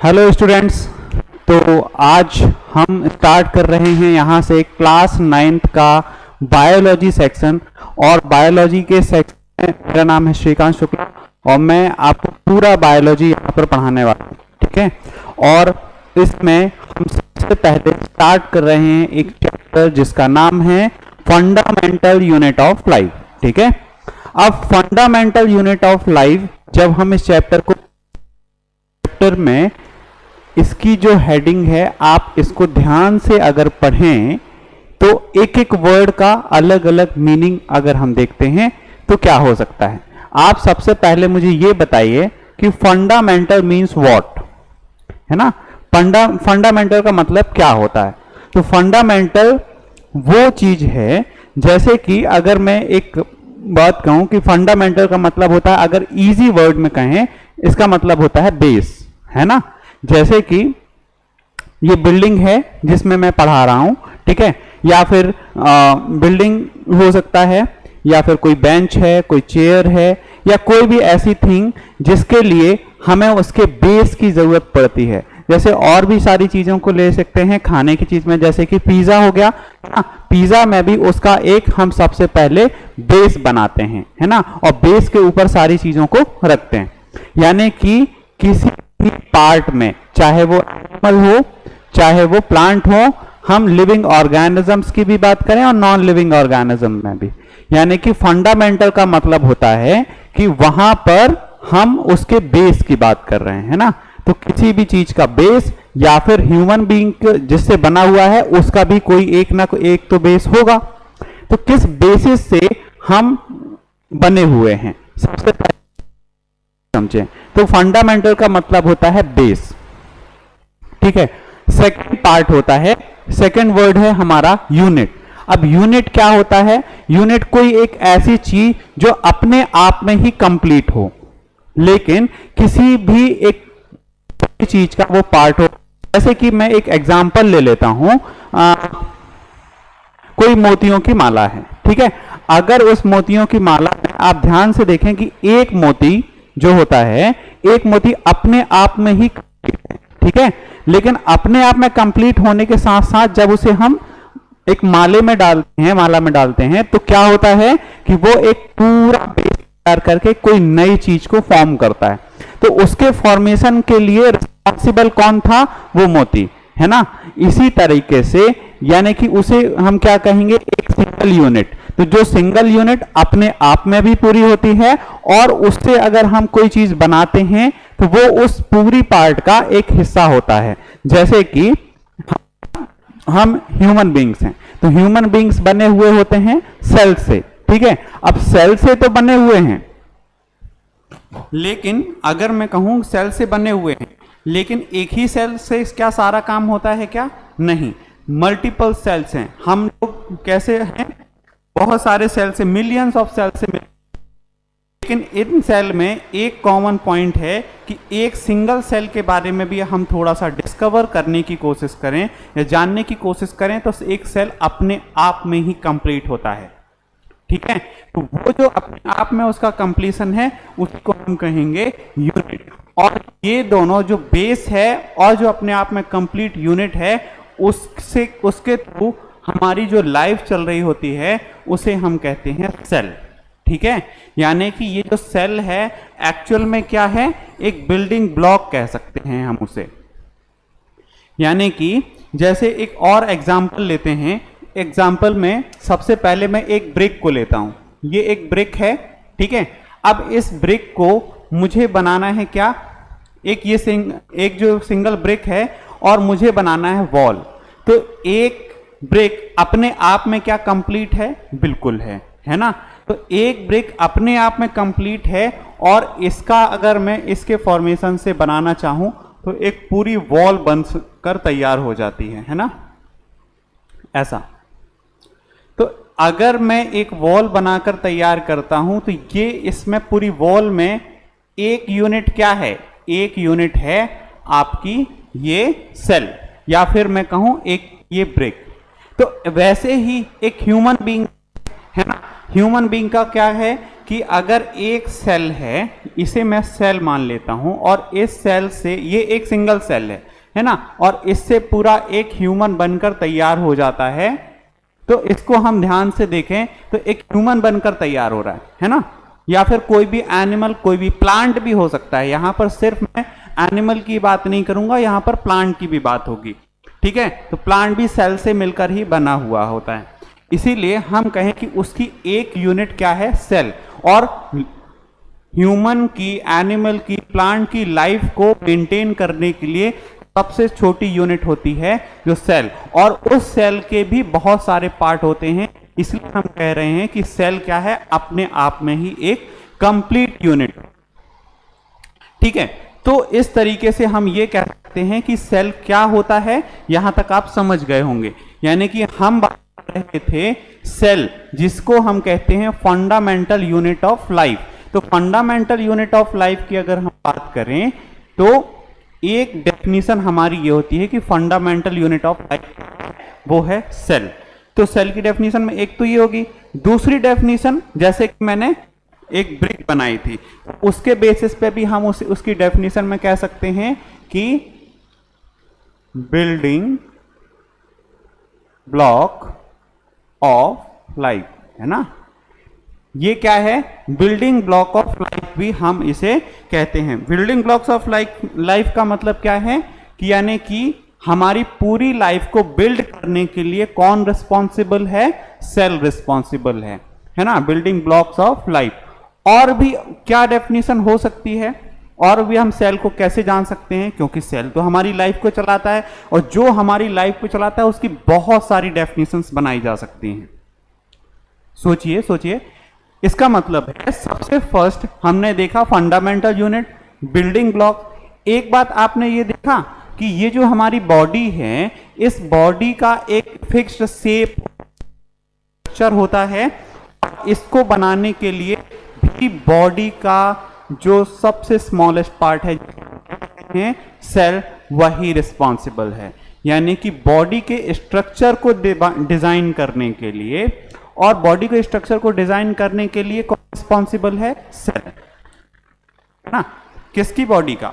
Hello students. तो आज हम स्टार्ट कर रहे हैं यहाँ से क्लास 9th का बायोलॉजी सेक्शन। और बायोलॉजी के सेक्शन में मेरा नाम है श्रीकांत शुक्ला और मैं आपको पूरा बायोलॉजी यहाँ पर पढ़ाने वाला हूँ, ठीक है। और इसमें हम सबसे पहले स्टार्ट कर रहे हैं एक चैप्टर जिसका नाम है फंडामेंटल यूनिट ऑफ लाइफ, ठीक है। अब फंडामेंटल यूनिट ऑफ लाइफ जब हम इस चैप्टर में इसकी जो हेडिंग है आप इसको ध्यान से अगर पढ़ें तो एक एक वर्ड का अलग अलग मीनिंग अगर हम देखते हैं तो क्या हो सकता है। आप सबसे पहले मुझे ये बताइए कि फंडामेंटल मींस व्हाट, है ना। फंडामेंटल का मतलब क्या होता है। तो फंडामेंटल वो चीज है, जैसे कि अगर मैं एक बात कहूं कि फंडामेंटल का मतलब होता है, अगर इजी वर्ड में कहें इसका मतलब होता है बेस, है ना। जैसे कि ये बिल्डिंग है जिसमें मैं पढ़ा रहा हूं, ठीक है, या फिर बिल्डिंग हो सकता है, या फिर कोई बेंच है, कोई चेयर है, या कोई भी ऐसी थिंग जिसके लिए हमें उसके बेस की जरूरत पड़ती है। जैसे और भी सारी चीजों को ले सकते हैं खाने की चीज में, जैसे कि पिज्जा हो गया, पिज्जा में भी उसका एक हम सबसे पहले बेस बनाते हैं, है ना, और बेस के ऊपर सारी चीजों को रखते हैं। यानी कि किसी भी पार्ट में, चाहे वो एनिमल हो चाहे वो प्लांट हो, हम लिविंग ऑर्गेनिजम्स की भी बात करें और नॉन लिविंग ऑर्गेनिज्म में भी, यानी कि फंडामेंटल का मतलब होता है कि वहां पर हम उसके बेस की बात कर रहे हैं ना। तो किसी भी चीज का बेस, या फिर ह्यूमन बीइंग जिससे बना हुआ है उसका भी कोई एक ना कोई एक तो बेस होगा। तो किस बेसिस से हम बने हुए हैं सबसे पहले समझें। तो फंडामेंटल का मतलब होता है बेस, ठीक है। सेकंड पार्ट होता है, सेकंड वर्ड है हमारा यूनिट। अब यूनिट क्या होता है। यूनिट कोई एक ऐसी चीज जो अपने आप में ही कंप्लीट हो, लेकिन किसी भी एक चीज का वो पार्ट हो। जैसे कि मैं एक एग्जांपल ले लेता हूं, कोई मोतियों की माला है, ठीक है। अगर उस मोतियों की माला में आप ध्यान से देखें कि एक मोती जो होता है, एक मोती अपने आप में ही कंप्लीट है, ठीक है, लेकिन अपने आप में कंप्लीट होने के साथ साथ जब उसे हम एक माला में डालते हैं तो क्या होता है कि वो एक पूरा बेस तैयार करके कोई नई चीज को फॉर्म करता है। तो उसके फॉर्मेशन के लिए रिस्पॉन्सिबल कौन था, वो मोती, है ना। इसी तरीके से यानी कि उसे हम क्या कहेंगे, एक सिंगल यूनिट। तो जो सिंगल यूनिट अपने आप में भी पूरी होती है और उससे अगर हम कोई चीज बनाते हैं तो वो उस पूरी पार्ट का एक हिस्सा होता है। जैसे कि हम ह्यूमन बींग्स हैं, तो ह्यूमन बींग्स बने हुए होते हैं सेल से, ठीक है। अब सेल से तो बने हुए हैं, लेकिन अगर मैं कहूं सेल से बने हुए हैं, लेकिन एक ही सेल से क्या सारा काम होता है, क्या नहीं, मल्टीपल सेल्स हैं। हम लोग कैसे हैं, बहुत सारे सेल से, मिलियंस ऑफ सेल से, लेकिन इन सेल में एक कॉमन पॉइंट है कि एक सिंगल सेल के बारे में भी हम थोड़ा सा डिस्कवर करने की कोशिश करें या जानने की कोशिश करें तो एक सेल अपने आप में ही कंप्लीट होता है, ठीक है। तो वो जो अपने आप में उसका कंप्लीशन है उसको हम कहेंगे यूनिट। और ये दोनों जो बेस है और जो अपने आप में कंप्लीट यूनिट है, उसके थ्रू हमारी जो लाइफ चल रही होती है उसे हम कहते हैं सेल, ठीक है। यानी कि ये जो सेल है एक्चुअल में क्या है, एक बिल्डिंग ब्लॉक कह सकते हैं हम उसे। यानी कि जैसे एक और एग्जांपल लेते हैं, एग्जाम्पल में सबसे पहले मैं एक ब्रिक को लेता हूं। ये एक ब्रिक है, ठीक है। अब इस ब्रिक को मुझे बनाना है क्या, एक जो सिंगल ब्रिक है और मुझे बनाना है वॉल। तो एक ब्रिक अपने आप में क्या कंप्लीट है, बिल्कुल है ना। तो एक ब्रिक अपने आप में कंप्लीट है और इसका अगर मैं इसके फॉर्मेशन से बनाना चाहूं तो एक पूरी वॉल बनकर तैयार हो जाती है ना, ऐसा। तो अगर मैं एक वॉल बनाकर तैयार करता हूं तो ये इसमें पूरी वॉल में एक यूनिट क्या है, एक यूनिट है आपकी ये सेल, या फिर मैं कहूं एक ये ब्रिक। तो वैसे ही एक ह्यूमन बीइंग है ना, ह्यूमन बीइंग का क्या है कि कि अगर एक सेल है, इसे मैं सेल मान लेता हूं, और इस सेल से, ये एक सिंगल सेल है ना, और इससे पूरा एक ह्यूमन बनकर तैयार हो जाता है, तो इसको हम ध्यान से देखें तो एक ह्यूमन बनकर तैयार हो रहा है ना, या फिर कोई भी एनिमल, कोई भी प्लांट भी हो सकता है। यहां पर सिर्फ मैं एनिमल की बात नहीं करूंगा, यहां पर प्लांट की भी बात होगी, ठीक है। तो प्लांट भी सेल से मिलकर ही बना हुआ होता है, इसीलिए हम कहें कि उसकी एक यूनिट क्या है, सेल। और ह्यूमन की, एनिमल की, प्लांट की लाइफ को मेंटेन करने के लिए सबसे छोटी यूनिट होती है जो सेल, और उस सेल के भी बहुत सारे पार्ट होते हैं, इसलिए हम कह रहे हैं कि सेल क्या है, अपने आप में ही एक कंप्लीट यूनिट, ठीक है। तो इस तरीके से हम ये कह सकते हैं कि सेल क्या होता है, यहां तक आप समझ गए होंगे। यानी कि हम बात कर रहे थे सेल, जिसको हम कहते हैं फंडामेंटल यूनिट ऑफ लाइफ। तो फंडामेंटल यूनिट ऑफ लाइफ की अगर हम बात करें तो एक डेफिनेशन हमारी ये होती है कि फंडामेंटल यूनिट ऑफ लाइफ वो है सेल। तो सेल की डेफिनेशन में एक तो ये होगी। दूसरी डेफिनेशन, जैसे कि मैंने एक ब्रिक बनाई थी, उसके बेसिस पे भी हम उसकी डेफिनेशन में कह सकते हैं कि बिल्डिंग ब्लॉक ऑफ लाइफ, है ना। ये क्या है, बिल्डिंग ब्लॉक ऑफ लाइफ भी हम इसे कहते हैं। बिल्डिंग ब्लॉक्स ऑफ लाइफ का मतलब क्या है कि यानी कि हमारी पूरी लाइफ को बिल्ड करने के लिए कौन रिस्पॉन्सिबल है, सेल रिस्पॉन्सिबल है ना, बिल्डिंग ब्लॉक्स ऑफ लाइफ। और भी क्या डेफिनेशन हो सकती है, और भी हम सेल को कैसे जान सकते हैं, क्योंकि सेल तो हमारी लाइफ को चलाता है, और जो हमारी लाइफ को चलाता है उसकी बहुत सारी डेफिनेशंस बनाई जा सकती हैं। सोचिए सोचिए, इसका मतलब है सबसे फर्स्ट हमने देखा फंडामेंटल यूनिट, बिल्डिंग ब्लॉक। एक बात आपने ये देखा कि ये जो हमारी बॉडी है, इस बॉडी का एक फिक्स्ड शेप स्ट्रक्चर होता है, इसको बनाने के लिए भी बॉडी का जो सबसे स्मॉलेस्ट पार्ट है सेल, वही रिस्पॉन्सिबल है। यानी कि बॉडी के स्ट्रक्चर को डिजाइन करने के लिए, और बॉडी के स्ट्रक्चर को डिजाइन करने के लिए कौन रिस्पॉन्सिबल है, सेल, है ना। किसकी बॉडी का,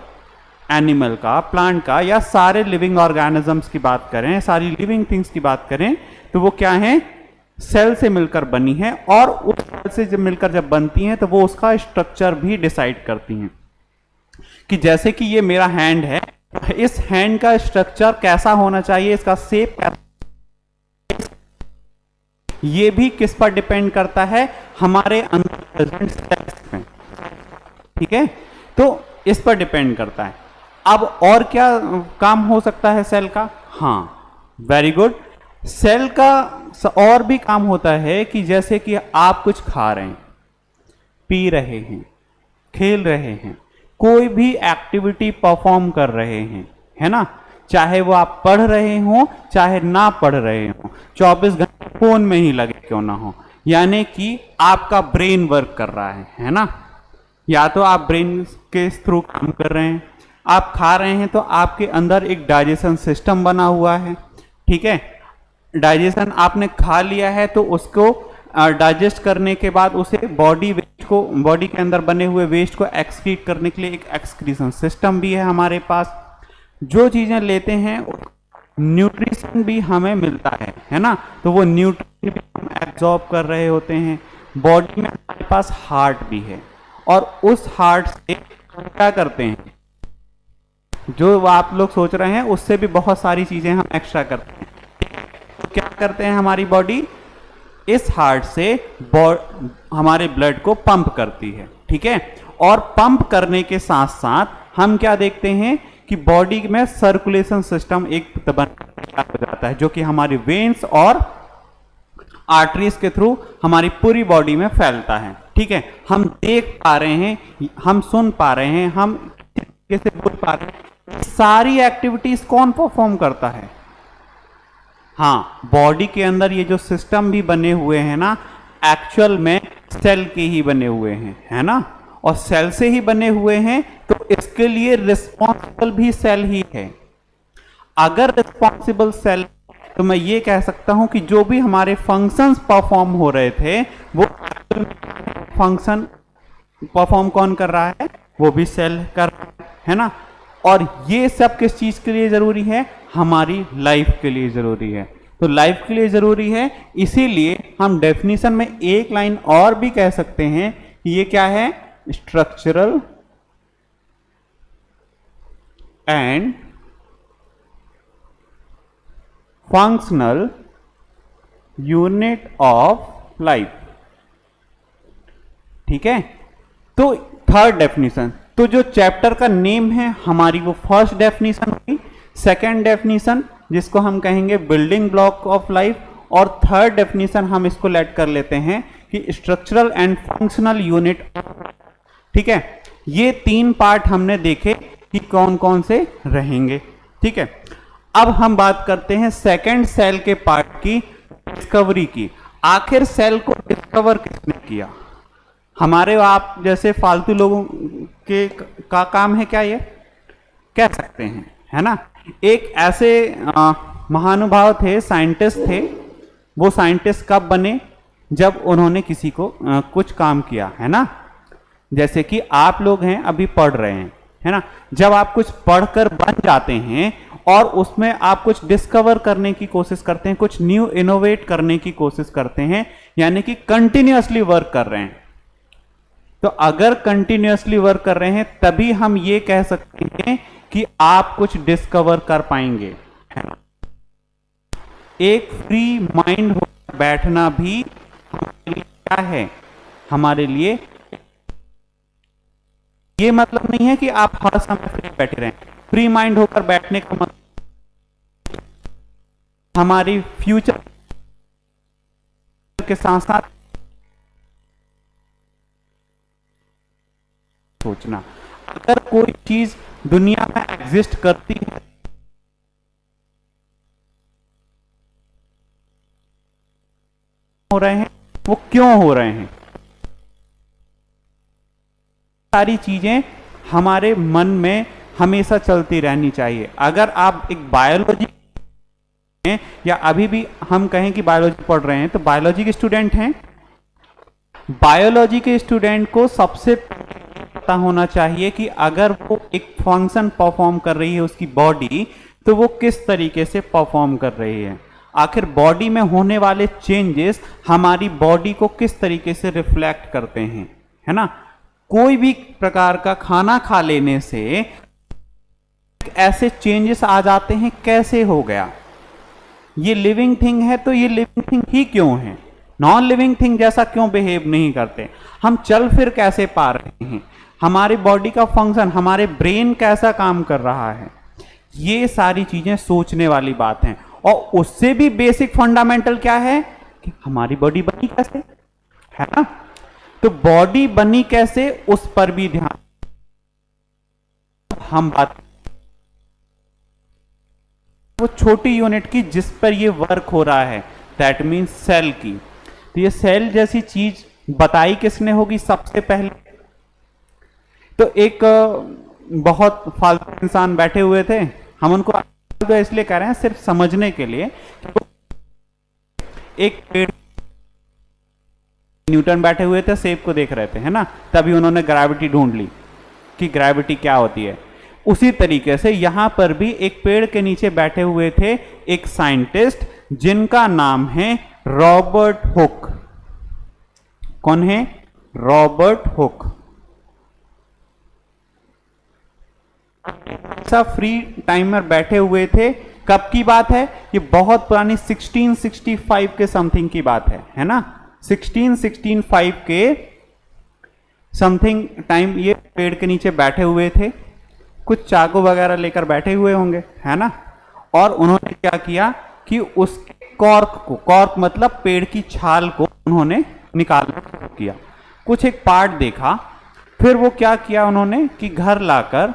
एनिमल का, प्लांट का, या सारे लिविंग ऑर्गेनिजम्स की बात करें, सारी लिविंग थिंग्स की बात करें, तो वो क्या है, सेल से मिलकर बनी है, और उस सेल से जब मिलकर जब बनती हैं तो वो उसका स्ट्रक्चर भी डिसाइड करती हैं। कि जैसे कि ये मेरा हैंड है, इस हैंड का स्ट्रक्चर कैसा होना चाहिए, इसका शेप कैसा, ये भी किस पर डिपेंड करता है, हमारे अंदर प्रेजेंट सेल्स में, ठीक है। तो इस पर डिपेंड करता है। अब और क्या काम हो सकता है सेल का, हाँ वेरी गुड, सेल का और भी काम होता है कि जैसे कि आप कुछ खा रहे हैं, पी रहे हैं, खेल रहे हैं, कोई भी एक्टिविटी परफॉर्म कर रहे हैं, है ना, चाहे वो आप पढ़ रहे हो चाहे ना पढ़ रहे हो, 24 घंटे फोन में ही लगे क्यों ना हो, यानी कि आपका ब्रेन वर्क कर रहा है ना। या तो आप ब्रेन के थ्रू काम कर रहे हैं, आप खा रहे हैं तो आपके अंदर एक डाइजेशन सिस्टम बना हुआ है, ठीक है। डाइजेशन आपने खा लिया है तो उसको डाइजेस्ट करने के बाद उसे बॉडी वेस्ट को, बॉडी के अंदर बने हुए वेस्ट को एक्सक्रीट करने के लिए एक एक्सक्रीशन सिस्टम भी है हमारे पास। जो चीजें लेते हैं न्यूट्रिशन भी हमें मिलता है ना, तो वो न्यूट्रिशन भी हम एब्जॉर्ब कर रहे होते हैं। बॉडी में हमारे पास हार्ट भी है, और उस हार्ट से हम क्या करते हैं, जो आप लोग सोच रहे हैं उससे भी बहुत सारी चीजें हम एक्स्ट्रा करते हैं। तो क्या करते हैं, हमारी बॉडी इस हार्ट से हमारे ब्लड को पंप करती है, ठीक है। और पंप करने के साथ साथ हम क्या देखते हैं कि बॉडी में सर्कुलेशन सिस्टम एक बन हो जाता है, जो कि हमारी वेन्स और आर्टरीज के थ्रू हमारी पूरी बॉडी में फैलता है, ठीक है। हम देख पा रहे हैं, हम सुन पा रहे हैं, हम कैसे बोल पा रहे हैं, सारी एक्टिविटीज कौन परफॉर्म करता है, हाँ बॉडी के अंदर ये जो सिस्टम भी बने हुए हैं ना, एक्चुअल में सेल के ही बने हुए हैं, है ना, और सेल से ही बने हुए हैं, तो इसके लिए रिस्पॉन्सिबल भी सेल ही है। अगर रिस्पॉन्सिबल सेल, तो मैं ये कह सकता हूं कि जो भी हमारे फंक्शंस परफॉर्म हो रहे थे वो फंक्शन परफॉर्म कौन कर रहा है? वो भी सेल कर रहा है ना। और ये सब किस चीज के लिए जरूरी है? हमारी लाइफ के लिए जरूरी है। तो लाइफ के लिए जरूरी है, इसीलिए हम डेफिनेशन में एक लाइन और भी कह सकते हैं कि ये क्या है? Structural and functional unit of life. ठीक है, तो थर्ड डेफिनेशन, तो जो चैप्टर का नेम है हमारी, वो फर्स्ट डेफिनेशन हुई। सेकेंड डेफिनेशन जिसको हम कहेंगे बिल्डिंग ब्लॉक ऑफ लाइफ, और थर्ड डेफिनेशन हम इसको लेट कर लेते हैं कि स्ट्रक्चरल एंड फंक्शनल यूनिट। ठीक है, ये तीन पार्ट हमने देखे कि कौन कौन से रहेंगे। ठीक है, अब हम बात करते हैं सेकेंड सेल के पार्ट की, डिस्कवरी की। आखिर सेल को डिस्कवर किसने किया? हमारे आप जैसे फालतू लोगों के का काम है क्या? ये कह सकते हैं, है ना। एक ऐसे महानुभाव थे, साइंटिस्ट थे। वो साइंटिस्ट कब बने? जब उन्होंने किसी को कुछ काम किया, है ना। जैसे कि आप लोग हैं, अभी पढ़ रहे हैं, है ना। जब आप कुछ पढ़कर बन जाते हैं और उसमें आप कुछ डिस्कवर करने की कोशिश करते हैं, कुछ न्यू इनोवेट करने की कोशिश करते हैं, यानी कि कंटिन्यूअसली वर्क कर रहे हैं। तो अगर कंटिन्यूअसली वर्क कर रहे हैं तभी हम ये कह सकते हैं कि आप कुछ डिस्कवर कर पाएंगे। एक फ्री माइंड हो बैठना भी हमारे लिए क्या है? हमारे लिए ये मतलब नहीं है कि आप हर समय फ्री बैठे रहें। फ्री माइंड होकर बैठने का मतलब हमारी फ्यूचर के साथ साथ सोचना। अगर कोई चीज दुनिया में एग्जिस्ट करती है, हो रहे हैं, वो क्यों हो रहे हैं, सारी चीजें हमारे मन में हमेशा चलती रहनी चाहिए। अगर आप एक बायोलॉजी या अभी भी हम कहें कि बायोलॉजी पढ़ रहे हैं, तो बायोलॉजी के स्टूडेंट हैं, बायोलॉजी के स्टूडेंट को सबसे पता होना चाहिए कि अगर वो एक फंक्शन परफॉर्म कर रही है उसकी बॉडी, तो वो किस तरीके से परफॉर्म कर रही है। आखिर बॉडी में होने वाले चेंजेस हमारी बॉडी को किस तरीके से रिफ्लेक्ट करते हैं, है ना। कोई भी प्रकार का खाना खा लेने से ऐसे चेंजेस आ जाते हैं, कैसे हो गया? ये लिविंग थिंग है, तो ये लिविंग थिंग ही क्यों है? नॉन लिविंग थिंग जैसा क्यों बिहेव नहीं करते? हम चल फिर कैसे पा रहे हैं? हमारी बॉडी का फंक्शन, हमारे ब्रेन कैसा काम कर रहा है? ये सारी चीजें सोचने वाली बात है। और उससे भी बेसिक फंडामेंटल क्या है कि हमारी बॉडी बनी कैसे, है ना। तो बॉडी बनी कैसे, उस पर भी ध्यान हम बात, वो छोटी यूनिट की जिस पर ये वर्क हो रहा है, दैट मीन्स सेल की। तो ये सेल जैसी चीज बताई किसने होगी सबसे पहले? तो एक बहुत फालतू इंसान बैठे हुए थे, हम उनको इसलिए कह रहे हैं सिर्फ समझने के लिए। एक पेड़, न्यूटन बैठे हुए थे, सेब को देख रहे थे, है ना। तभी उन्होंने ग्रेविटी ढूंढ ली कि ग्रेविटी क्या होती है। उसी तरीके से यहां पर भी एक पेड़ के नीचे बैठे हुए थे एक साइंटिस्ट, जिनका नाम है रॉबर्ट हुक। कौन है? Robert hook. सब फ्री टाइमर बैठे हुए थे। कब की बात है? ये बहुत पुरानी 1665 के समथिंग की बात है ना। 1665 के समथिंग टाइम ये पेड़ के नीचे बैठे हुए थे, कुछ चाकू वगैरह लेकर बैठे हुए होंगे, है ना। और उन्होंने क्या किया कि उस कॉर्क को, कॉर्क मतलब पेड़ की छाल को उन्होंने निकालना किया, कुछ एक पार्ट देखा। फिर वो क्या किया उन्होंने कि घर लाकर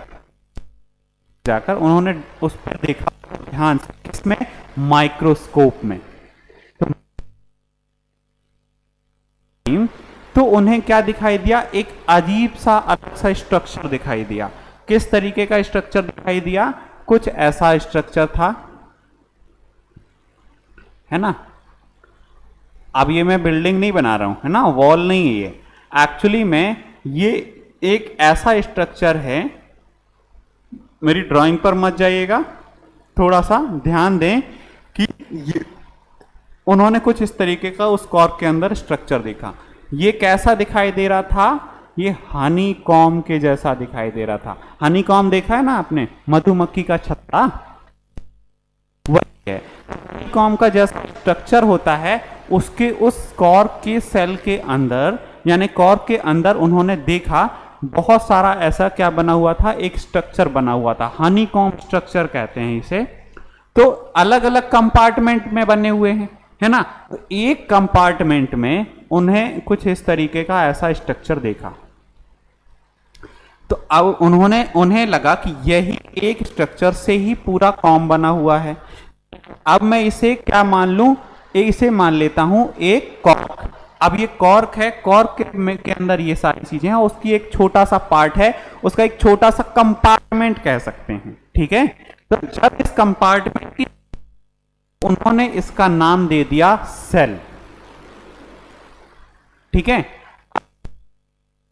जाकर उन्होंने उस पर देखा ध्यान से, किसमें? माइक्रोस्कोप में। तो उन्हें क्या दिखाई दिया? एक अजीब सा अलग सा स्ट्रक्चर दिखाई दिया। किस तरीके का स्ट्रक्चर दिखाई दिया? कुछ ऐसा स्ट्रक्चर था, है ना। अब ये मैं बिल्डिंग नहीं बना रहा हूं, है ना, वॉल नहीं है ये। एक्चुअली में ये एक ऐसा स्ट्रक्चर है, मेरी ड्राइंग पर मत जाइएगा, थोड़ा सा ध्यान दें कि ये उन्होंने कुछ इस तरीके का उस कॉर्क के अंदर स्ट्रक्चर देखा। ये कैसा दिखाई दे रहा था? ये हनी कॉम के जैसा दिखाई दे रहा था। हनी कॉम देखा है ना आपने, मधुमक्खी का छत्ता, वही है। हनी कॉम का जैसा स्ट्रक्चर होता है, उसके उस कॉर्क के सेल के अंदर, यानी कॉर्क के अंदर उन्होंने देखा बहुत सारा ऐसा क्या बना हुआ था, एक स्ट्रक्चर बना हुआ था, हनी कॉम स्ट्रक्चर कहते हैं इसे। तो अलग अलग कंपार्टमेंट में बने हुए हैं, है ना। तो एक कंपार्टमेंट में उन्हें कुछ इस तरीके का ऐसा स्ट्रक्चर देखा, तो अब उन्हें लगा कि यही एक स्ट्रक्चर से ही पूरा कॉम बना हुआ है। अब मैं इसे क्या मान लूं, इसे मान लेता हूं एक कॉर्क। अब ये कॉर्क है, कॉर्क के अंदर ये सारी चीजें हैं, उसकी एक छोटा सा पार्ट है, उसका एक छोटा सा कंपार्टमेंट कह सकते हैं, ठीक है। तो जब इस कंपार्टमेंट की उन्होंने इसका नाम दे दिया सेल, ठीक है।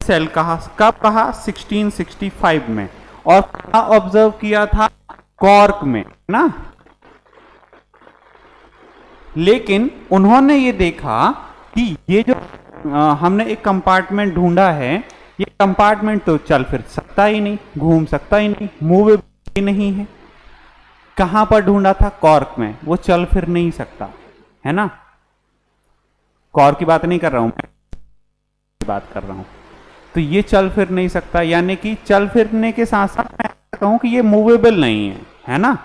सेल कहा, कब कहा? 1665 में, और कहां ऑब्जर्व किया था? कॉर्क में ना। लेकिन उन्होंने ये देखा कि ये जो हमने एक कंपार्टमेंट ढूंढा है, ये कंपार्टमेंट तो चल फिर सकता ही नहीं, घूम सकता ही नहीं, मूवेबल ही नहीं है। कहां पर ढूंढा था? कॉर्क में। वो चल फिर नहीं सकता, है ना। कॉर्क की बात नहीं कर रहा हूं मैं, बात कर रहा हूं। तो ये चल फिर नहीं सकता, यानी कि चल फिरने के साथ साथ मैं कहूं कि ये मूवेबल नहीं है ना।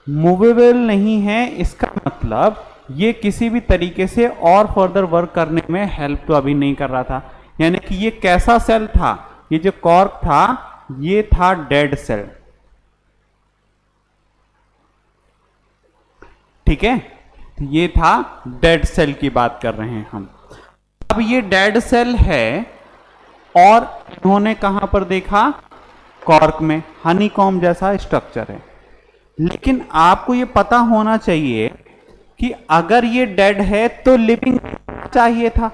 मूवेबल नहीं है, इसका मतलब ये किसी भी तरीके से और फर्दर वर्क करने में हेल्प तो अभी नहीं कर रहा था। यानी कि ये कैसा सेल था? ये जो कॉर्क था, ये था डेड सेल, ठीक है। ये था डेड सेल की बात कर रहे हैं हम। अब ये डेड सेल है और इन्होंने कहां पर देखा? कॉर्क में। हनीकॉम जैसा स्ट्रक्चर है। लेकिन आपको ये पता होना चाहिए कि अगर ये डेड है तो लिविंग चाहिए था,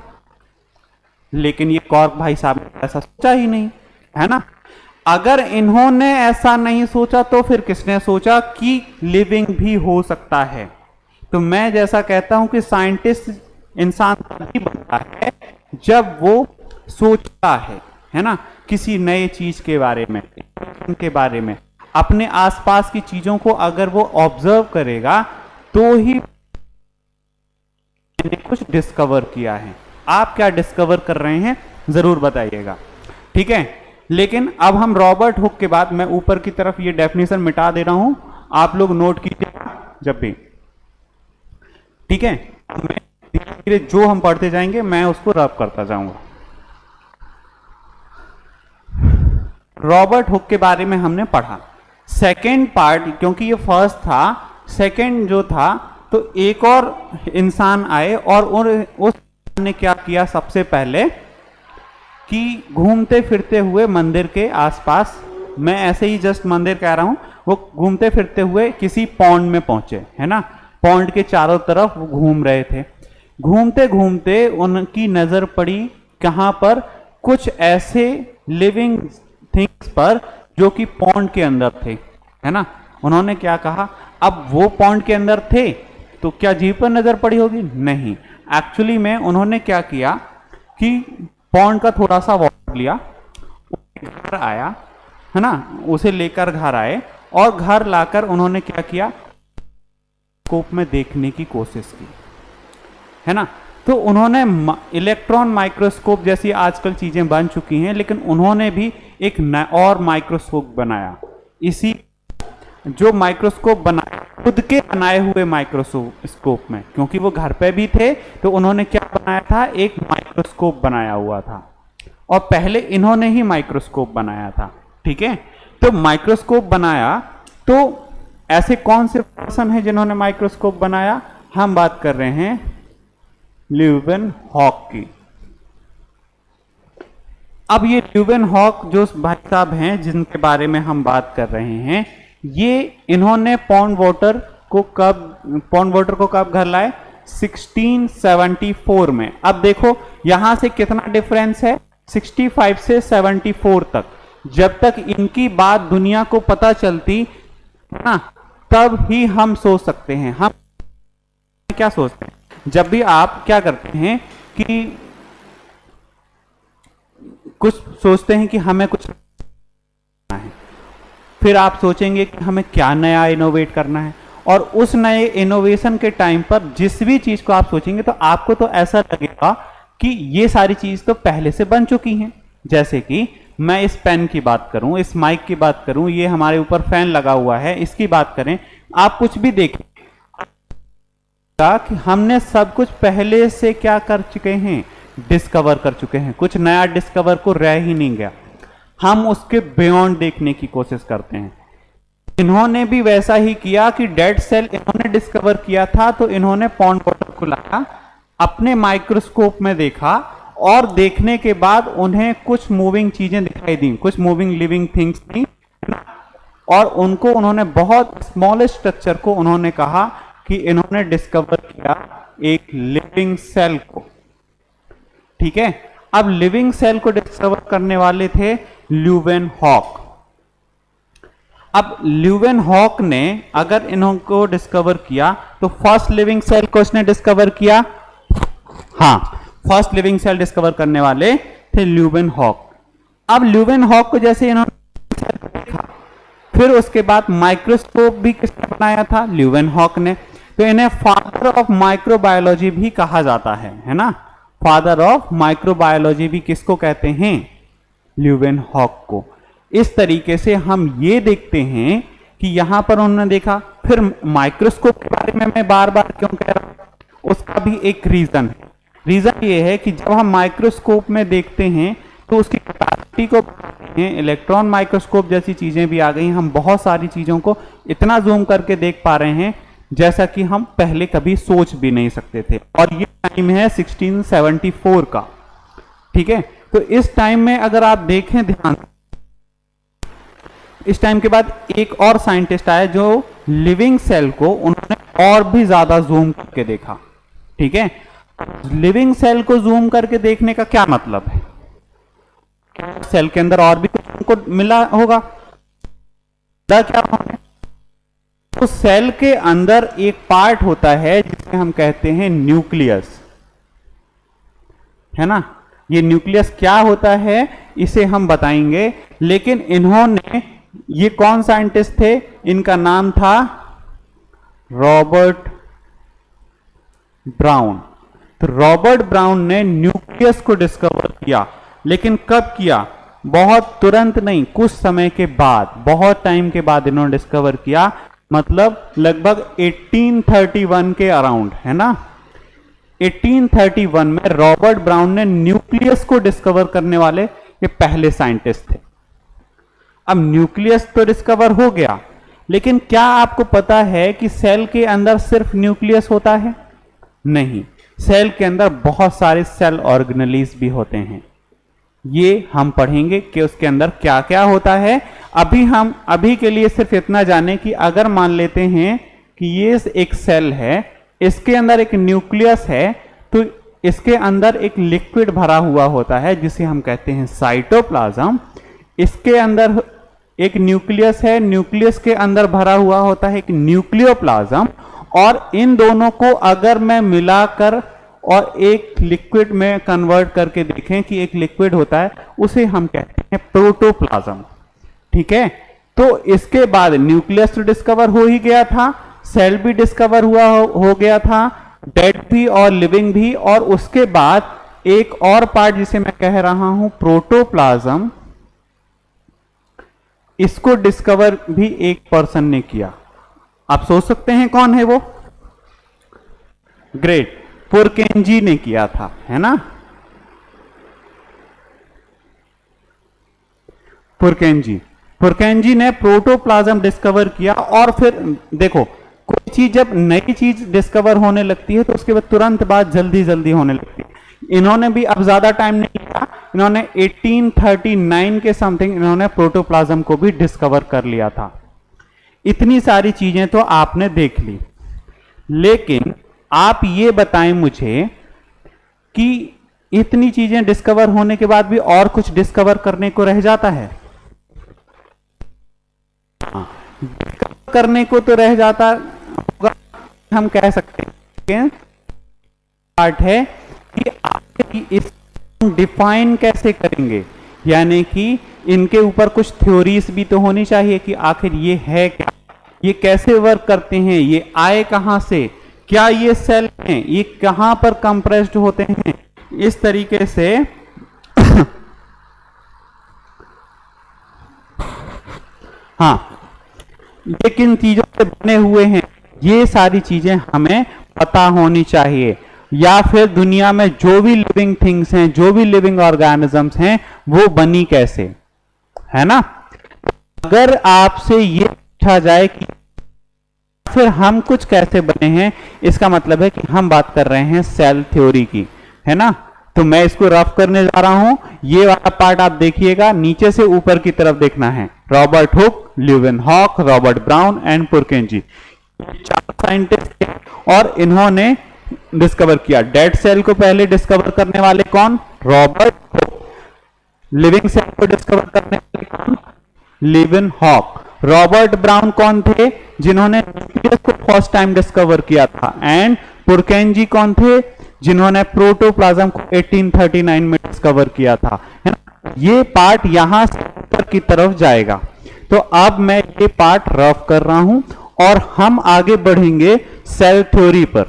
लेकिन ये कॉर्क भाई साहब ने ऐसा सोचा ही नहीं, है ना। अगर इन्होंने ऐसा नहीं सोचा तो फिर किसने सोचा कि लिविंग भी हो सकता है? तो मैं जैसा कहता हूं कि साइंटिस्ट इंसान तभी बनता है जब वो सोचता है ना, किसी नए चीज के बारे में, के बारे में, अपने आसपास की चीजों को अगर वो ऑब्जर्व करेगा तो ही मैंने कुछ डिस्कवर किया है। आप क्या डिस्कवर कर रहे हैं जरूर बताइएगा, ठीक है। लेकिन अब हम रॉबर्ट हुक के बाद, मैं ऊपर की तरफ ये डेफिनेशन मिटा दे रहा हूं, आप लोग नोट कीजिएगा जब भी, ठीक है। मैं धीरे धीरे जो हम पढ़ते जाएंगे मैं उसको रब करता जाऊंगा। रॉबर्ट हुक के बारे में हमने पढ़ा। सेकेंड पार्ट, क्योंकि ये फर्स्ट था, सेकेंड जो था, तो एक और इंसान आए और उस ने क्या किया? सबसे पहले कि घूमते फिरते हुए मंदिर के आसपास, मैं ऐसे ही जस्ट मंदिर कह रहा हूं, वो घूमते फिरते हुए किसी पॉन्ड में पहुंचे, है ना। पॉन्ड के चारों तरफ वो घूम रहे थे। घूमते घूमते उनकी नजर पड़ी कहां पर? कुछ ऐसे लिविंग थिंग्स पर जो कि पॉन्ड के अंदर थे, है ना। उन्होंने क्या कहा? अब वो पॉन्ड के अंदर थे तो क्या जीव पर नजर पड़ी होगी? नहीं। एक्चुअली में उन्होंने क्या किया कि पॉन्ड का थोड़ा सा वाटर लिया, घर आया, है ना, उसे लेकर घर आए और घर लाकर उन्होंने क्या किया? स्कोप में देखने की कोशिश की, है ना। तो उन्होंने इलेक्ट्रॉन माइक्रोस्कोप जैसी आजकल चीजें बन चुकी हैं, लेकिन उन्होंने भी एक और माइक्रोस्कोप बनाया। इसी जो माइक्रोस्कोप बनाया खुद के बनाए हुए माइक्रोस्कोप में, क्योंकि वो घर पे भी थे, तो उन्होंने क्या बनाया था? एक माइक्रोस्कोप बनाया हुआ था, और पहले इन्होंने ही माइक्रोस्कोप बनाया था, ठीक है। तो माइक्रोस्कोप बनाया, तो ऐसे कौन से पर्सन है जिन्होंने माइक्रोस्कोप बनाया? हम बात कर रहे हैं ल्यूवेनहॉक की। अब ये ल्यूवेनहॉक जो भाई साहब हैं जिनके बारे में हम बात कर रहे हैं, ये इन्होंने पॉन्ड वाटर को कब घर लाए? 1674 में। अब देखो यहां से कितना डिफरेंस है? 65 से 74 तक, जब तक इनकी बात दुनिया को पता चलती ना, तब ही हम सोच सकते हैं। हम क्या सोचते हैं जब भी आप क्या करते हैं कि कुछ सोचते हैं कि हमें कुछ करना है, फिर आप सोचेंगे कि हमें क्या नया इनोवेट करना है, और उस नए इनोवेशन के टाइम पर जिस भी चीज को आप सोचेंगे तो आपको तो ऐसा लगेगा कि ये सारी चीज तो पहले से बन चुकी हैं। जैसे कि मैं इस पेन की बात करूं, इस माइक की बात करूं, ये हमारे ऊपर फैन लगा हुआ है, इसकी बात करें, आप कुछ भी देखें कि हमने सब कुछ पहले से क्या कर चुके हैं, डिस्कवर कर चुके हैं। कुछ नया डिस्कवर को रह ही नहीं गया, हम उसके बियॉन्ड देखने की कोशिश करते हैं। इन्होंने भी वैसा ही किया कि डेड सेल इन्होंने डिस्कवर किया था, तो इन्होंने पॉन्ड वाटर को लाया, अपने माइक्रोस्कोप में देखा, और देखने के बाद उन्हें कुछ मूविंग चीजें दिखाई दी, कुछ मूविंग लिविंग थिंग्स थी, और उनको उन्होंने बहुत स्मॉलेस्ट स्ट्रक्चर को उन्होंने कहा कि इन्होंने डिस्कवर किया एक लिविंग सेल को। ठीक है, अब लिविंग सेल को डिस्कवर करने वाले थे ल्यूवेनहॉक। अब ल्यूवेनहॉक ने अगर इनको डिस्कवर किया तो फर्स्ट लिविंग सेल को इसने डिस्कवर किया, हाँ, फर्स्ट लिविंग सेल डिस्कवर करने वाले थे ल्यूवेनहॉक। अब ल्यूवेनहॉक को जैसे इन्होंने देखा, फिर उसके बाद माइक्रोस्कोप भी किसने बनाया था, ल्यूवेनहॉक ने। तो इन्हें फादर ऑफ माइक्रोबायोलॉजी भी कहा जाता है ना, फादर ऑफ माइक्रोबायोलॉजी भी किसको कहते हैं, ल्यूवेनहॉक को। इस तरीके से हम ये देखते हैं कि यहां पर उन्होंने देखा। फिर माइक्रोस्कोप के बारे में मैं बार बार क्यों कह रहा हूं, उसका भी एक रीजन है। रीजन ये है कि जब हम माइक्रोस्कोप में देखते हैं तो उसकी कैपेसिटी को बढ़ाते हैं, इलेक्ट्रॉन माइक्रोस्कोप जैसी चीजें भी आ गई, हम बहुत सारी चीजों को इतना जूम करके देख पा रहे हैं जैसा कि हम पहले कभी सोच भी नहीं सकते थे। और ये टाइम है 1674 का। ठीक है, तो इस टाइम में अगर आप देखें ध्यान, इस टाइम के बाद एक और साइंटिस्ट आया जो लिविंग सेल को उन्होंने और भी ज्यादा जूम करके देखा। ठीक है, लिविंग सेल को जूम करके देखने का क्या मतलब है, सेल के अंदर और भी कुछ उनको मिला होगा, क्या होगा? तो सेल के अंदर एक पार्ट होता है जिसे हम कहते हैं न्यूक्लियस, है ना। ये न्यूक्लियस क्या होता है इसे हम बताएंगे, लेकिन इन्होंने, ये कौन साइंटिस्ट थे, इनका नाम था रॉबर्ट ब्राउन। तो रॉबर्ट ब्राउन ने न्यूक्लियस को डिस्कवर किया, लेकिन कब किया, बहुत तुरंत नहीं, कुछ समय के बाद, बहुत टाइम के बाद इन्होंने डिस्कवर किया, मतलब लगभग 1831 के अराउंड, है ना। 1831 में रॉबर्ट ब्राउन ने न्यूक्लियस को डिस्कवर करने वाले ये पहले साइंटिस्ट थे। अब न्यूक्लियस तो डिस्कवर हो गया, लेकिन क्या आपको पता है कि सेल के अंदर सिर्फ न्यूक्लियस होता है? नहीं, सेल के अंदर बहुत सारे सेल ऑर्गेनेलीज भी होते हैं। ये हम पढ़ेंगे कि उसके अंदर क्या क्या होता है। अभी के लिए सिर्फ इतना जाने कि अगर मान लेते हैं कि ये एक सेल है, इसके अंदर एक न्यूक्लियस है, तो इसके अंदर एक लिक्विड भरा हुआ होता है जिसे हम कहते हैं साइटोप्लाज्म। इसके अंदर एक न्यूक्लियस है, न्यूक्लियस के अंदर भरा हुआ होता है एक न्यूक्लियोप्लाज्म, और इन दोनों को अगर मैं मिलाकर और एक लिक्विड में कन्वर्ट करके देखें कि एक लिक्विड होता है, उसे हम कहते हैं प्रोटोप्लाज्म। ठीक है, तो इसके बाद न्यूक्लियस तो डिस्कवर हो ही गया था, सेल भी डिस्कवर हो गया था, डेड भी और लिविंग भी, और उसके बाद एक और पार्ट जिसे मैं कह रहा हूं प्रोटोप्लाज्म, इसको डिस्कवर भी एक पर्सन ने किया। आप सोच सकते हैं कौन है वो? ग्रेट, पुरकेनजी ने किया था, है ना। पुरकेनजी ने प्रोटोप्लाज्म डिस्कवर किया। और फिर देखो, कोई चीज जब नई चीज डिस्कवर होने लगती है तो उसके बाद तुरंत बाद जल्दी जल्दी होने लगती है। इन्होंने भी अब ज्यादा टाइम नहीं लिया, इन्होंने 1839 के समथिंग इन्होंने प्रोटोप्लाज्म को भी डिस्कवर कर लिया था। इतनी सारी चीजें तो आपने देख ली, लेकिन आप ये बताएं मुझे कि इतनी चीजें डिस्कवर होने के बाद भी और कुछ डिस्कवर करने को रह जाता है। डिस्कवर करने को तो रह जाता होगा, हम कह सकते हैं पार्ट है कि आप इस डिफाइन कैसे करेंगे, यानी कि इनके ऊपर कुछ थ्योरीज भी तो होनी चाहिए कि आखिर ये है क्या, ये कैसे वर्क करते हैं, ये आए कहां से, क्या ये सेल हैं, ये कहां पर कंप्रेस्ड होते हैं, इस तरीके से हाँ, ये किन चीजों से बने हुए हैं, ये सारी चीजें हमें पता होनी चाहिए। या फिर दुनिया में जो भी लिविंग थिंग्स हैं, जो भी लिविंग ऑर्गेनिजम्स हैं, वो बनी कैसे, है ना। अगर आपसे ये पूछा जाए कि फिर हम कुछ कैसे बने हैं, इसका मतलब है कि हम बात कर रहे हैं सेल थ्योरी की, है ना। तो मैं इसको रफ करने जा रहा हूं, ये वाला पार्ट आप देखिएगा, नीचे से ऊपर की तरफ देखना है। Robert Hooke, Leeuwenhoek, Robert Brown and Purkinje, 4 scientist थे और इन्होंने डिस्कवर किया। डेड सेल को पहले डिस्कवर करने वाले कौन? Robert Hooke. लिविंग सेल को डिस्कवर करने वाले कौन? ल्यूवेनहॉक। रॉबर्ट ब्राउन कौन थे? जिन्होंने न्यूक्लियस को फर्स्ट टाइम डिस्कवर किया था। एंड पुरकेंजी कौन थे? जिन्होंने प्रोटोप्लाज्म को 1839 में डिस्कवर किया था, है ना। ये पार्ट यहां से ऊपर की तरफ जाएगा। तो अब मैं ये पार्ट रफ कर रहा हूं और हम आगे बढ़ेंगे सेल थ्योरी पर,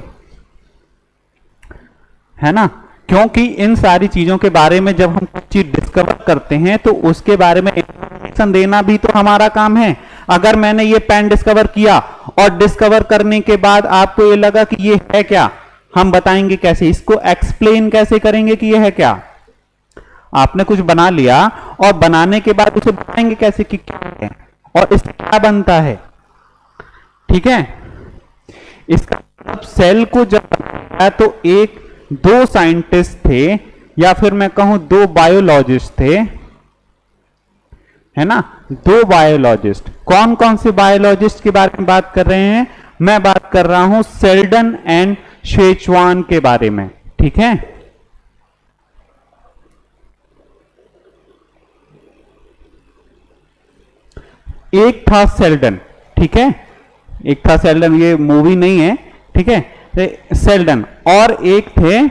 है ना। क्योंकि इन सारी चीजों के बारे में जब हम कुछ चीज डिस्कवर करते हैं तो उसके बारे में इंफॉर्मेशन देना भी तो हमारा काम है। अगर मैंने ये पेन डिस्कवर किया और डिस्कवर करने के बाद आपको ये लगा कि ये है क्या, हम बताएंगे कैसे, इसको एक्सप्लेन कैसे करेंगे कि ये है क्या। आपने कुछ बना लिया और बनाने के बाद उसे बताएंगे कैसे कि क्या है और इससे क्या बनता है, ठीक है। इसका मतलब सेल को जब बनाया तो एक 2 साइंटिस्ट थे, या फिर मैं कहूं 2 बायोलॉजिस्ट थे, है ना। 2 बायोलॉजिस्ट। कौन कौन से बायोलॉजिस्ट के बारे में बात कर रहे हैं? मैं बात कर रहा हूं सेल्डन एंड शेचवान के बारे में, ठीक है। एक था सेल्डन, ठीक है, एक था सेल्डन, ये मूवी नहीं है, ठीक है, तो सेल्डन। और एक थे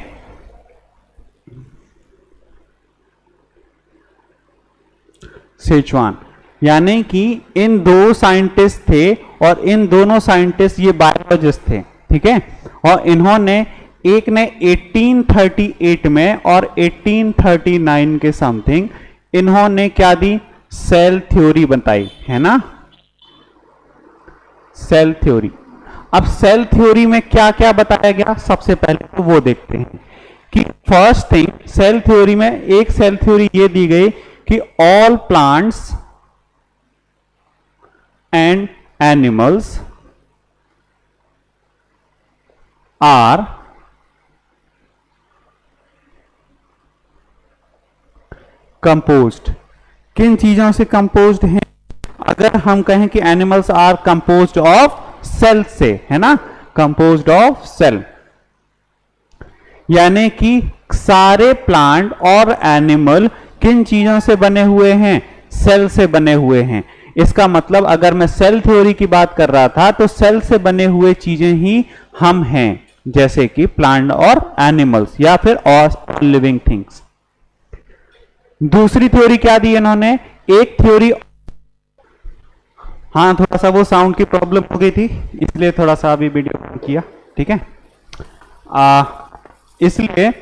सेचवान, यानी कि इन 2 साइंटिस्ट थे और इन दोनों साइंटिस्ट ये बायोलॉजिस्ट थे, ठीक है। और इन्होंने, एक ने 1838 में और 1839 के समथिंग इन्होंने क्या दी? सेल थ्योरी बताई, है ना, सेल थ्योरी। अब सेल थ्योरी में क्या क्या बताया गया, सबसे पहले तो वो देखते हैं कि फर्स्ट थिंग सेल थ्योरी में एक सेल थ्योरी ये दी गई कि all plants and animals are composed. किन चीजों से कंपोज्ड हैं? अगर हम कहें कि animals are composed of cell से, है ना, कंपोज्ड ऑफ सेल, यानी कि सारे प्लांट और एनिमल किन चीजों से बने हुए हैं? सेल से बने हुए हैं। इसका मतलब अगर मैं सेल थ्योरी की बात कर रहा था तो सेल से बने हुए चीजें ही हम हैं, जैसे कि प्लांट और एनिमल्स या फिर ऑल लिविंग थिंग्स। दूसरी थ्योरी क्या दी इन्होंने? एक थ्योरी, हाँ थोड़ा सा वो साउंड की प्रॉब्लम हो गई थी इसलिए थोड़ा सा अभी वीडियो बंद किया, ठीक है। इसलिए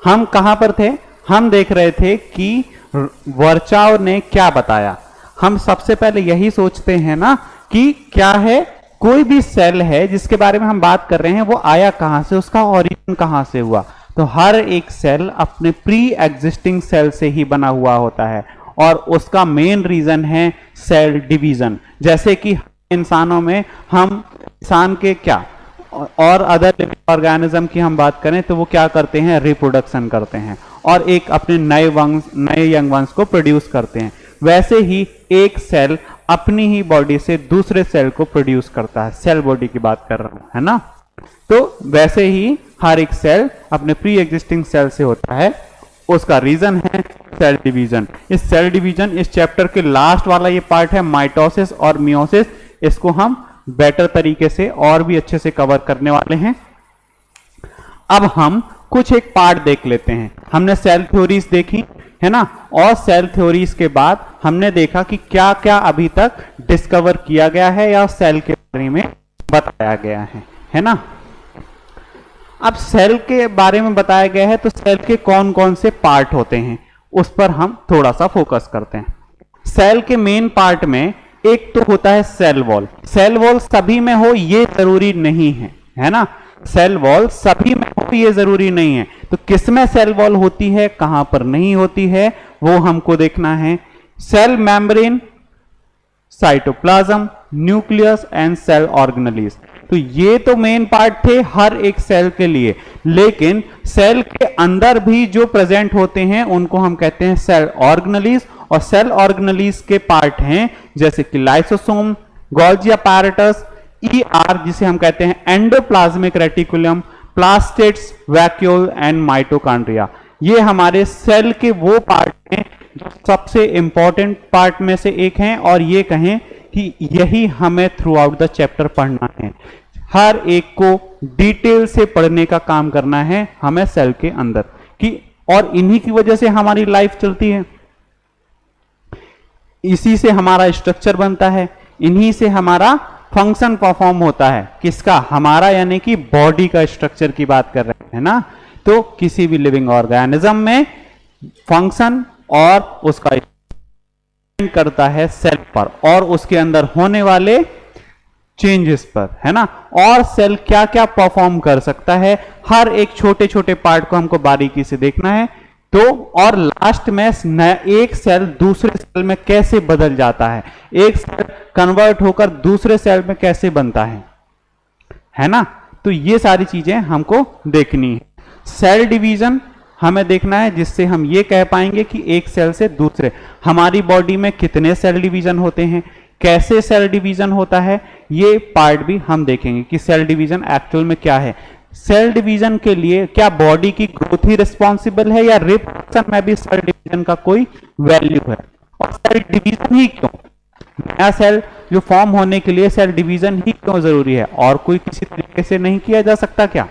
हम कहां पर थे? हम देख रहे थे कि वर्चाव ने क्या बताया। हम सबसे पहले यही सोचते हैं ना कि क्या है, कोई भी सेल है जिसके बारे में हम बात कर रहे हैं वो आया कहां से, उसका ओरिजिन कहां से हुआ। तो हर एक सेल अपने प्री एग्जिस्टिंग सेल से ही बना हुआ होता है और उसका मेन रीजन है सेल डिवीजन। जैसे कि इंसानों में हम इंसान के क्या और अदर लिविंग ऑर्गेनिज्म की हम बात करें तो वो क्या करते हैं? रिप्रोडक्शन करते हैं और एक अपने नए यंग वंश को प्रोड्यूस करते हैं। वैसे ही एक सेल अपनी ही बॉडी से दूसरे सेल को प्रोड्यूस करता है। सेल बॉडी की बात कर रहा हूं, है ना। तो वैसे ही हर एक सेल अपने प्री एग्जिस्टिंग सेल से होता है उसका रीजन है सेल डिवीजन। इस सेल डिवीजन इस चैप्टर के लास्ट वाला ये पार्ट है माइटोसिस और मियोसिस, इसको हम बेटर तरीके से और भी अच्छे से कवर करने वाले हैं। अब हम कुछ एक पार्ट देख लेते हैं। हमने सेल थ्योरीज देखी है ना, और सेल थ्योरीज के बाद हमने देखा कि क्या क्या अभी तक डिस्कवर किया गया है या सेल के बारे में बताया गया है ना। अब सेल के बारे में बताया गया है तो सेल के कौन कौन से पार्ट होते हैं उस पर हम थोड़ा सा फोकस करते हैं। सेल के मेन पार्ट में एक तो होता है सेल वॉल। सेल वॉल सभी में हो ये जरूरी नहीं है ना, सेल वॉल सभी में हो ये जरूरी नहीं है। तो किसमें सेल वॉल होती है, कहां पर नहीं होती है, वो हमको देखना है। Cell membrane, cytoplasm, nucleus and cell organelles, तो ये तो मेन पार्ट थे हर एक सेल के लिए। लेकिन सेल के अंदर भी जो प्रेजेंट होते हैं उनको हम कहते हैं सेल ऑर्गेनेलीज, और सेल ऑर्गेनेलीज के पार्ट हैं जैसे कि लाइसोसोम, गोल्गी अपैरेटस, ईआर जिसे हम कहते हैं endoplasmic reticulum, plastids, vacuole and mitochondria. ये हमारे सेल के वो पार्ट हैं जो सबसे इंपॉर्टेंट पार्ट में से एक हैं, और ये कहें कि यही हमें थ्रू आउट द चैप्टर पढ़ना है। हर एक को डिटेल से पढ़ने का काम करना है हमें सेल के अंदर कि, और इन्हीं की वजह से हमारी लाइफ चलती है, इसी से हमारा स्ट्रक्चर बनता है, इन्हीं से हमारा फंक्शन परफॉर्म होता है। किसका, हमारा, यानी कि बॉडी का स्ट्रक्चर की बात कर रहे हैं ना। तो किसी भी लिविंग ऑर्गेनिज्म में फंक्शन और उसका करता है सेल पर और उसके अंदर होने वाले चेंजेस पर, है ना। और सेल क्या क्या परफॉर्म कर सकता है, हर एक छोटे छोटे पार्ट को हमको बारीकी से देखना है। तो और लास्ट में एक सेल दूसरे सेल में कैसे बदल जाता है, एक सेल कन्वर्ट होकर दूसरे सेल में कैसे बनता है ना। तो ये सारी चीजें हमको देखनी है। सेल डिवीजन हमें देखना है जिससे हम ये कह पाएंगे कि एक सेल से दूसरे, हमारी बॉडी में कितने सेल डिवीजन होते हैं, कैसे सेल डिवीजन होता है, ये पार्ट भी हम देखेंगे कि सेल डिवीजन एक्चुअल में क्या है। सेल डिवीजन के लिए क्या बॉडी की ग्रोथ ही रिस्पॉन्सिबल है या रिप्रोडक्शन में भी सेल डिवीजन का कोई वैल्यू है, और सेल डिवीजन ही क्यों, नया सेल जो फॉर्म होने के लिए सेल डिवीजन ही क्यों जरूरी है, और कोई किसी तरीके से नहीं किया जा सकता क्या,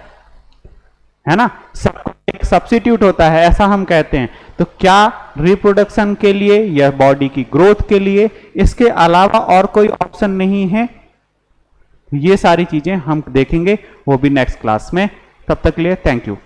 है ना। सब एक सब्स्टिट्यूट होता है ऐसा हम कहते हैं। तो क्या रिप्रोडक्शन के लिए या बॉडी की ग्रोथ के लिए इसके अलावा और कोई ऑप्शन नहीं है, ये सारी चीजें हम देखेंगे वो भी नेक्स्ट क्लास में। तब तक के लिए थैंक यू।